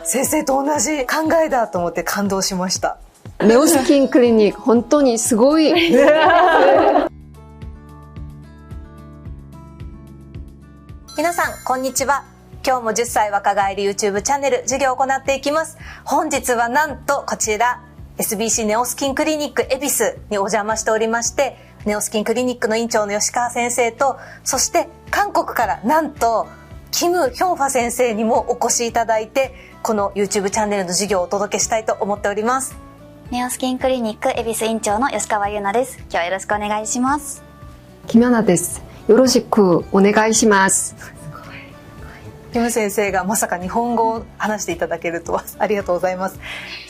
先生と同じ考えだと思って感動しました。ネオスキンクリニック本当にすごい。皆さんこんにちは。今日も10歳若返り YouTube チャンネル授業を行っていきます。本日はなんとこちら SBC ネオスキンクリニック恵比寿にお邪魔しておりまして、ネオスキンクリニックの院長の吉川先生と、そして韓国からなんとキム・ヒョンファ先生にもお越しいただいて、この YouTube チャンネルの授業をお届けしたいと思っております。ネオスキンクリニック恵比寿院長の吉川優奈です。今日はよろしくお願いします。김연아です。よろしくお願いします。キム先生がまさか日本語を話していただけるとはありがとうございます。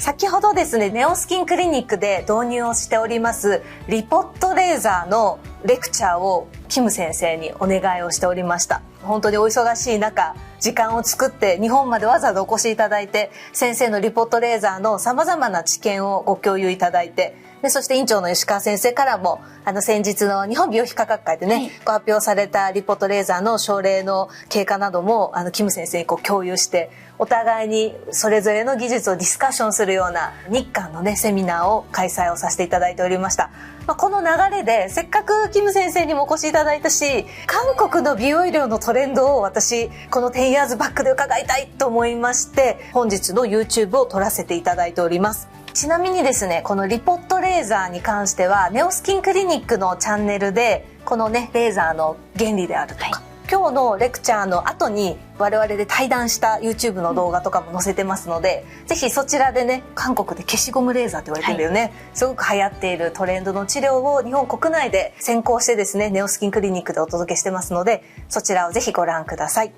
先ほどですね、ネオスキンクリニックで導入をしておりますリポットレーザーのレクチャーをキム先生にお願いをしておりました。本当にお忙しい中、時間を作って日本までわざわざお越しいただいて、先生のリポットレーザーの様々な知見をご共有いただいて、でそして院長の吉川先生からも先日の日本美容皮科学会でね、ご発表されたリポットレーザーの症例の経過などもキム先生に共有して、お互いにそれぞれの技術をディスカッションするような日韓のねセミナーを開催をさせていただいておりました。この流れでせっかくキム先生にもお越しいただいたし、韓国の美容医療のトレンドを私この10 years back で伺いたいと思いまして、本日の YouTube を撮らせていただいております。ちなみにですね、このリポットレーザーに関してはネオスキンクリニックのチャンネルでこのねレーザーの原理であるとか、今日のレクチャーの後に我々で対談した YouTube の動画とかも載せてますので、ぜひそちらでね、韓国で消しゴムレーザーって言われてるんだよね、すごく流行っているトレンドの治療を日本国内で先行してですね、ネオスキンクリニックでお届けしてますので、そちらをぜひご覧ください。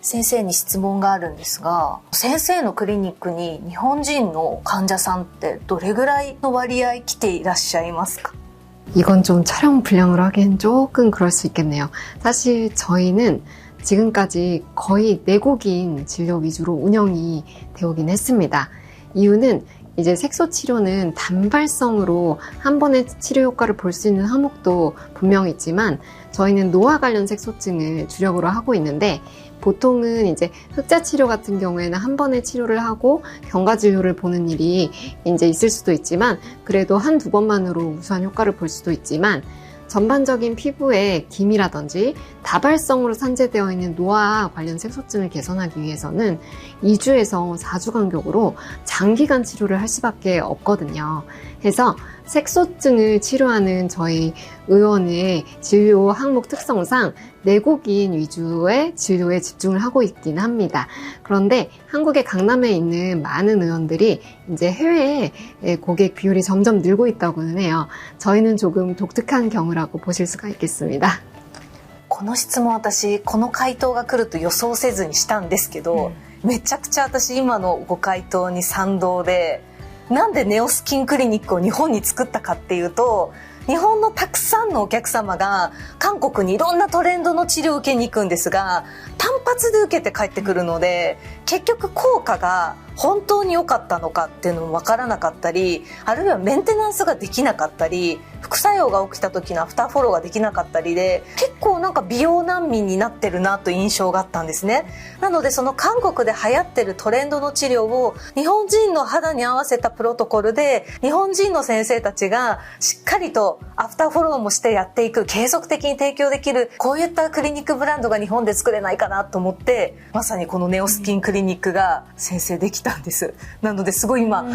先生に質問があるんですが、先生のクリニックに日本人の患者さんってどれぐらいの割合来ていらっしゃいますか？ 이건 좀 촬영 분량으로 하기엔 조금 그럴 수 있겠네요. 사실 저희는 지금까지 거의 내국인 진료 위주로 운영이 되오긴 했습니다. 이유는 이제 색소 치료는 단발성으로 한 번에 치료 효과를 볼 수 있는 항목도 분명히 있지만, 저희는 노화 관련 색소증을 주력으로 하고 있는데, 보통은 이제 흑자 치료 같은 경우에는 한 번에 치료를 하고 경과 진료를 보는 일이 이제 있을 수도 있지만, 그래도 한두 번만으로 우수한 효과를 볼 수도 있지만, 전반적인 피부의 기미라든지 다발성으로 산재되어 있는 노화 관련 색소증을 개선하기 위해서는 2주에서 4주 간격으로 장기간 치료를 할 수밖에 없거든요. 그래서 색소증을 치료하는 저희 의원의 진료 항목 특성상 내국인 위주의 진료에 집중을 하고 있긴 합니다. 그런데 한국의 강남에 있는 많은 의원들이 이제 해외에 고객 비율이 점점 늘고 있다고는 해요. 저희는 조금 독특한 경우라고 보실 수가 있겠습니다. この質問、私この回答が来ると予想せずにしたんですけど、めちゃくちゃ私今のご回答に賛同で、なんでネオスキンクリニックを日本に作ったかっていうと、日本のたくさんのお客様が韓国にいろんなトレンドの治療を受けに行くんですが、単発で受けて帰ってくるので、結局効果が本当に良かったのかっていうのも分からなかったり、あるいはメンテナンスができなかったり、副作用が起きた時のアフターフォローができなかったりで、結構なんか美容難民になってるなという印象があったんですね。なのでその韓国で流行ってるトレンドの治療を日本人の肌に合わせたプロトコルで、日本人の先生たちがしっかりとアフターフォローもしてやっていく、継続的に提供できる、こういったクリニックブランドが日本で作れないかなと思って、まさにこのネオスキンクリニックが先生できたんです。なのですごい今、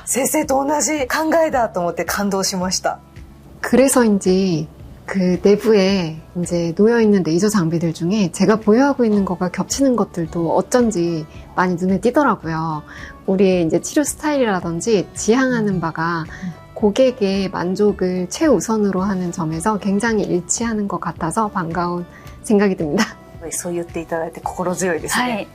先生と同じ考えだと思って感動しました。 그래서인지 그 내부에 이제 놓여있는 레이저 장비들 중에 제가 보유하고 있는 거가 겹치는 것들도 어쩐지 많이 눈에 띄더라고요. 우리의 이제 치료 스타일이라든지 지향하는 바가 고객의 만족을 최우선으로 하는 점에서 굉장히 일치하는 것 같아서 반가운 생각이 듭니다. そう言っていただいて心強いですね。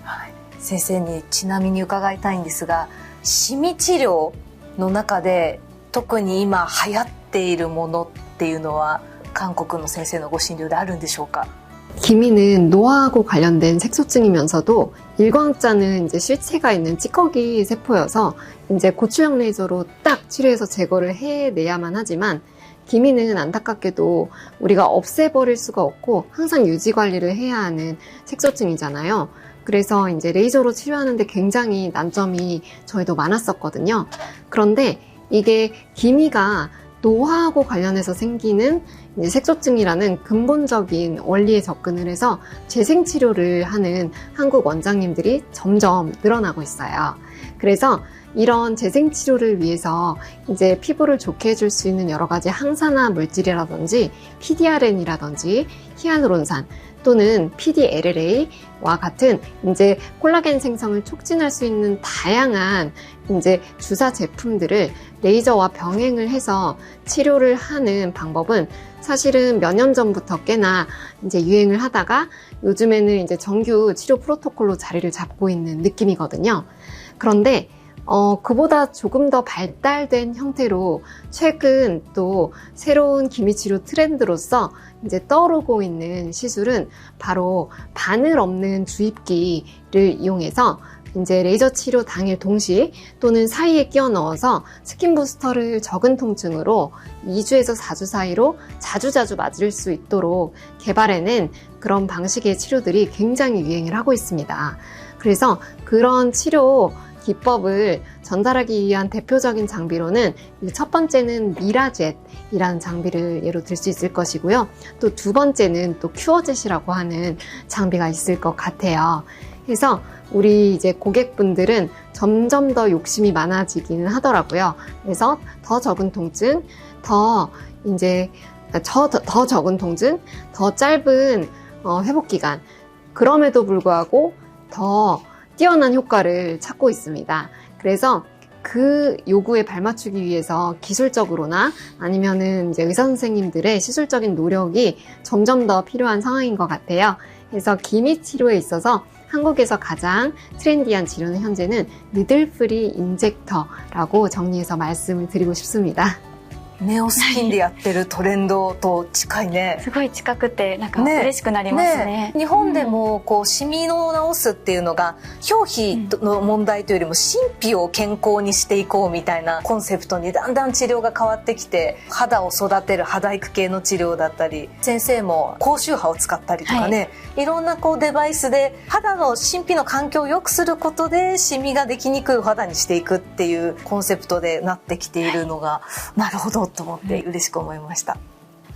先生にちなみに伺いたいんですが、シミ治療の中で特に今流行っているものっていうのは韓国の先生のご診療であるんでしょうか？ 기미는 노화하고 관련된 색소증이면서도 일광자는 이제 실체가 있는 찌꺼기 세포여서 이제 고추형 레이저로 딱 치료해서 제거를 해내야만 하지만, 기미는 안타깝게도 우리가 없애버릴 수가 없고 항상 유지 관리를 해야 하는 색소증이잖아요. 그래서 이제 레이저로 치료하는데 굉장히 난점이 저희도 많았었거든요. 그런데 이게 기미가 노화하고 관련해서 생기는 이제 색소증이라는 근본적인 원리에 접근을 해서 재생치료를 하는 한국 원장님들이 점점 늘어나고 있어요. 그래서 이런 재생치료를 위해서 이제 피부를 좋게 해줄 수 있는 여러 가지 항산화 물질이라든지 PDRN이라든지 히알루론산 또는 PDLLA와 같은 이제 콜라겐 생성을 촉진할 수 있는 다양한 이제 주사 제품들을 레이저와 병행을 해서 치료를 하는 방법은 사실은 몇 년 전부터 꽤나 이제 유행을 하다가 요즘에는 이제 정규 치료 프로토콜로 자리를 잡고 있는 느낌이거든요. 그런데 그보다 조금 더 발달된 형태로 최근 또 새로운 기미치료 트렌드로서 이제 떠오르고 있는 시술은 바로 바늘 없는 주입기를 이용해서 이제 레이저 치료 당일 동시 또는 사이에 끼워 넣어서 스킨 부스터를 적은 통증으로 2주에서 4주 사이로 자주자주 맞을 수 있도록 개발해낸 그런 방식의 치료들이 굉장히 유행을 하고 있습니다. 그래서 그런 치료 기법을 전달하기 위한 대표적인 장비로는 첫 번째는 미라젯이라는 장비를 예로 들 수 있을 것이고요. 또 두 번째는 또 큐어젯이라고 하는 장비가 있을 것 같아요. 그래서 우리 이제 고객분들은 점점 더 욕심이 많아지기는 하더라고요. 그래서 더 적은 통증, 더 적은 통증, 더 짧은 회복 기간. 그럼에도 불구하고 더 뛰어난 효과를 찾고 있습니다. 그래서 그 요구에 발맞추기 위해서 기술적으로나 아니면은 이제 의사 선생님들의 시술적인 노력이 점점 더 필요한 상황인 것 같아요. 그래서 기미 치료에 있어서 한국에서 가장 트렌디한 치료는 현재는 니들프리 인젝터라고 정리해서 말씀을 드리고 싶습니다. ネオスキンでやってるトレンドと近いね。すごい近くてなんか嬉しくなりますね。日本でもこうシミを治すっていうのが表皮の問題というよりも真皮を健康にしていこうみたいなコンセプトにだんだん治療が変わってきて、肌を育てる肌育系の治療だったり、先生も高周波を使ったりとかね、いろんなこうデバイスで肌の真皮の環境を良くすることでシミができにくいお肌にしていくっていうコンセプトでなってきているのが、なるほどと思って嬉しく思いました。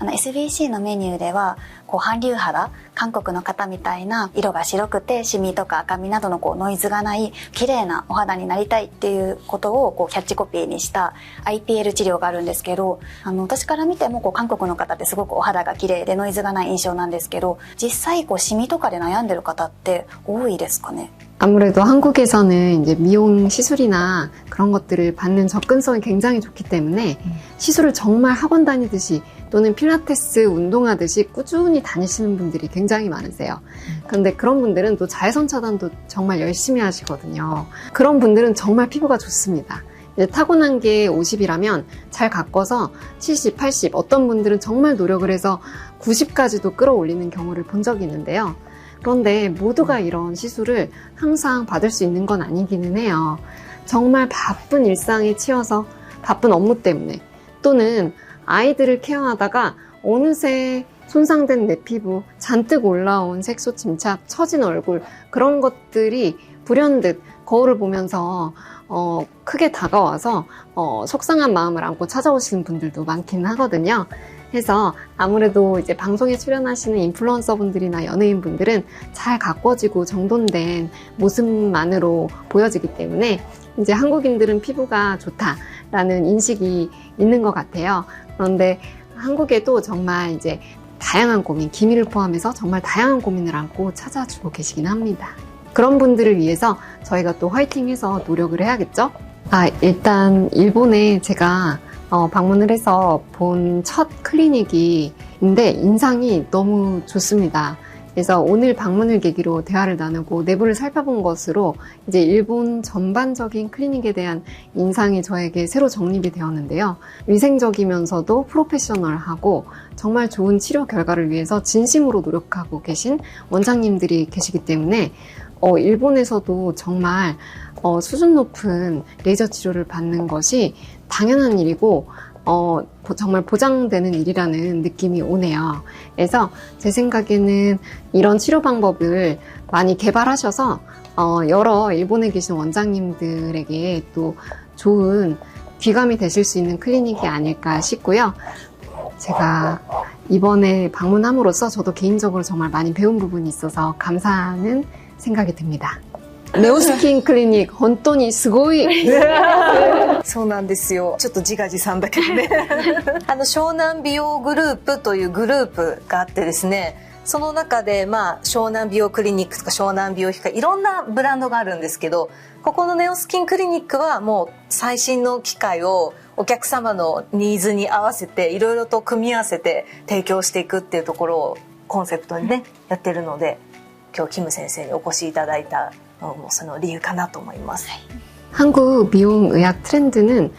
SBC のメニューではこう韓流肌、韓国の方みたいな色が白くてシミとか赤みなどのこうノイズがない綺麗なお肌になりたいっていうことをこうキャッチコピーにした IPL 治療があるんですけど、私から見てもこう韓国の方ってすごくお肌が綺麗でノイズがない印象なんですけど、実際こうシミとかで悩んでる方って多いですかね？ 아무래도 한국에서는 이제 미용 시술이나 그런 것들을 받는 접근성이 굉장히 좋기 때문에 시술을 정말 학원 다니듯이 또는 필라테스 운동하듯이 꾸준히 다니시는 분들이 굉장히 많으세요. 그런데 그런 분들은 또 자외선 차단도 정말 열심히 하시거든요. 그런 분들은 정말 피부가 좋습니다. 이제 타고난 게 50이라면 잘 가꿔서 70, 80, 어떤 분들은 정말 노력을 해서 90까지도 끌어올리는 경우를 본 적이 있는데요. 그런데 모두가 이런 시술을 항상 받을 수 있는 건 아니기는 해요. 정말 바쁜 일상에 치여서 바쁜 업무 때문에 또는 아이들을 케어하다가 어느새 손상된 내 피부, 잔뜩 올라온 색소 침착, 처진 얼굴 그런 것들이 불현듯 거울을 보면서 크게 다가와서 속상한 마음을 안고 찾아오시는 분들도 많기는 하거든요. 해서 아무래도 이제 방송에 출연하시는 인플루언서 분들이나 연예인 분들은 잘 가꿔지고 정돈된 모습만으로 보여지기 때문에 이제 한국인들은 피부가 좋다라는 인식이 있는 것 같아요. 그런데 한국에도 정말 이제 다양한 고민, 기미를 포함해서 정말 다양한 고민을 안고 찾아주고 계시긴 합니다. 그런 분들을 위해서 저희가 또 화이팅해서 노력을 해야겠죠? 일단 일본에 제가 방문을 해서 본 첫 클리닉인데 인상이 너무 좋습니다. 그래서 오늘 방문을 계기로 대화를 나누고 내부를 살펴본 것으로 이제 일본 전반적인 클리닉에 대한 인상이 저에게 새로 정립이 되었는데요. 위생적이면서도 프로페셔널하고 정말 좋은 치료 결과를 위해서 진심으로 노력하고 계신 원장님들이 계시기 때문에 일본에서도 정말 수준 높은 레이저 치료를 받는 것이 당연한 일이고 정말 보장되는 일이라는 느낌이 오네요. 그래서 제 생각에는 이런 치료 방법을 많이 개발하셔서 여러 일본에 계신 원장님들에게 또 좋은 귀감이 되실 수 있는 클리닉이 아닐까 싶고요. 제가 이번에 방문함으로써 저도 개인적으로 정말 많이 배운 부분이 있어서 감사하는 생각이 듭니다. 네오스킨 클리닉, 本当にすごい。そうなんですよ。ちょっと自画自賛だけどね。湘南美容グループというグループがあってですね、その中で、湘南美容クリニックとか湘南美容皮科、いろんなブランドがあるんですけど、ここのネオスキンクリニックはもう最新の機械をお客様のニーズに合わせていろいろと組み合わせて提供していくっていうところをコンセプトにね、やってるので、今日キム先生にお越しいただいたのもその理由かなと思います。한국 미용의학 트렌드는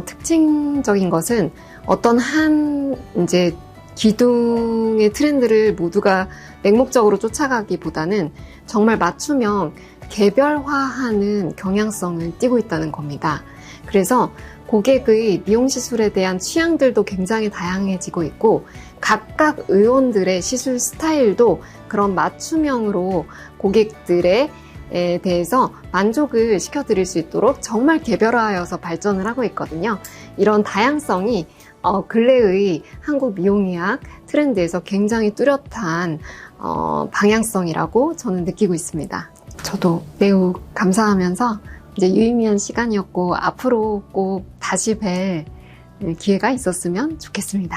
특징적인 것은 어떤 한 이제 기둥의 트렌드를 모두가 맹목적으로 쫓아가기보다는 정말 맞춤형 개별화하는 경향성을 띠고 있다는 겁니다. 그래서 고객의 미용시술에 대한 취향들도 굉장히 다양해지고 있고 각각 의원들의 시술 스타일도 그런 맞춤형으로 고객들에 대해서 만족을 시켜드릴 수 있도록 정말 개별화하여서 발전을 하고 있거든요. 이런 다양성이 근래의 한국 미용의학 트렌드에서 굉장히 뚜렷한 방향성이라고 저는 느끼고 있습니다. 저도 매우 감사하면서 이제 유의미한 시간이었고 앞으로 꼭 다시 뵐 기회가 있었으면 좋겠습니다.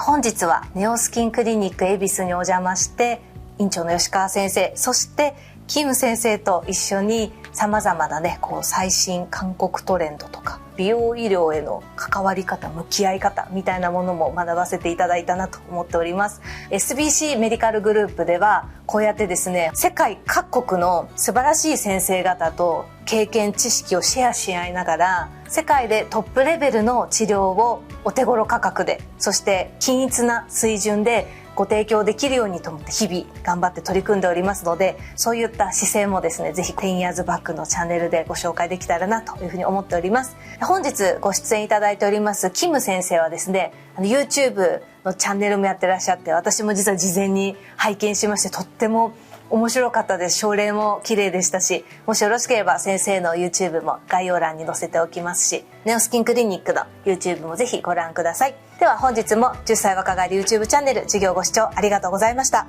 本日はネオスキンクリニック恵比寿にお邪魔して院長の吉川先生、そしてキム先生と一緒に様々なね、最新韓国トレンドとか美容医療への関わり方、向き合い方みたいなものも学ばせていただいたなと思っております。SBC メディカルグループではこうやってですね、世界各国の素晴らしい先生方と経験知識をシェアし合いながら世界でトップレベルの治療をお手頃価格で、そして均一な水準でご提供できるようにと思って日々頑張って取り組んでおりますので、そういった姿勢もですね、ぜひ10 years back のチャンネルでご紹介できたらなというふうに思っております。本日ご出演いただいておりますキム先生はですね、YouTube のチャンネルもやってらっしゃって、私も実は事前に拝見しまして、とっても面白かったです。症例も綺麗でしたし、もしよろしければ先生の YouTube も概要欄に載せておきますし、ネオスキンクリニックの YouTube もぜひご覧ください。では本日も10歳若返り YouTube チャンネル授業ご視聴ありがとうございました。あ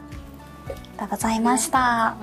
りがとうございました。